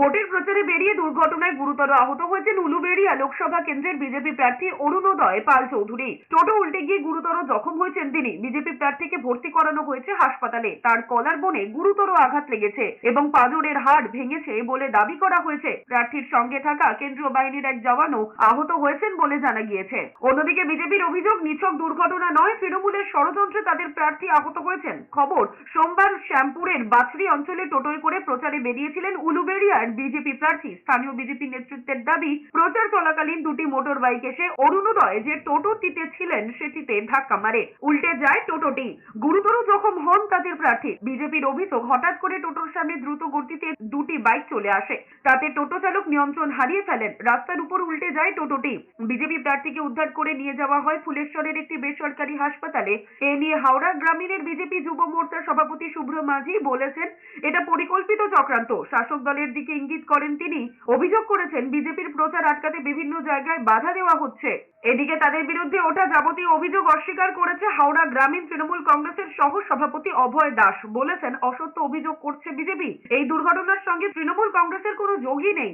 ভোটের প্রচারে বেরিয়ে দুর্ঘটনায় গুরুতর আহত হয়েছেন উলুবেড়িয়া লোকসভা কেন্দ্রের বিজেপি প্রার্থী অরুণোদয় পাল চৌধুরী। টোটো উল্টে গিয়ে গুরুতর জখম হয়েছেন তিনি। বিজেপি প্রার্থীকে ভর্তি করানো হয়েছে হাসপাতালে। তার কলার বনে গুরুতর আঘাত লেগেছে এবং পাঁজরের হাড় ভেঙেছে বলে দাবি করা হয়েছে। প্রার্থীর সঙ্গে থাকা কেন্দ্রীয় বাহিনীর এক জওয়ানও আহত হয়েছেন বলে জানা গিয়েছে। অন্যদিকে বিজেপির অভিযোগ, নিছক দুর্ঘটনা নয়, তৃণমূলের ষড়যন্ত্রে তাদের প্রার্থী আহত হয়েছেন। খবর, সোমবার শ্যামপুরের বাছড়ি অঞ্চলে টোটোয় করে প্রচারে বেরিয়েছিলেন উলুবেড়িয়ার বিজেপি প্রার্থী। স্থানীয় বিজেপি নেতৃত্বের দাবি, প্রচার চলাকালীন দুটি মোটর বাইক এসে অরুণোদয় যে টোটোটিতে ছিলেন সেটিতে ধাক্কা মারে, উল্টে যায় টোটোটি। গুরুতর জখম হন তাদের প্রার্থী। বিজেপির অভিযোগ, হঠাৎ করে টোটোর সামনে দ্রুত গতিতে দুটি বাইক চলে আসে, তাতে টোটো চালক নিয়ন্ত্রণ হারিয়ে ফেলেন। রাস্তার উপর উল্টে যায় টোটোটি। বিজেপি প্রার্থীকে উদ্ধার করে নিয়ে যাওয়া হয় ফুলেশ্বরের একটি বেসরকারি হাসপাতালে। এ নিয়ে হাওড়া গ্রামীণের বিজেপি যুব মোর্চার সভাপতি শুভ্র মাঝি বলেছেন, এটা পরিকল্পিত চক্রান্ত। শাসক দলের দিকে ইঙ্গিত করেন তিনি। অভিযোগ করেছেন, বিজেপির প্রচার আটকাতে বিভিন্ন জায়গায় বাধা দেওয়া হচ্ছে। এদিকে তাদের বিরুদ্ধে ওঠা যাবতীয় অভিযোগ অস্বীকার করেছে হাওড়া গ্রামীণ তৃণমূল কংগ্রেসের সহ সভাপতি অভয় দাস। বলেছেন, অসত্য অভিযোগ করছে বিজেপি। এই দুর্ঘটনার সঙ্গে তৃণমূল কংগ্রেসের কোনো যোগই নেই।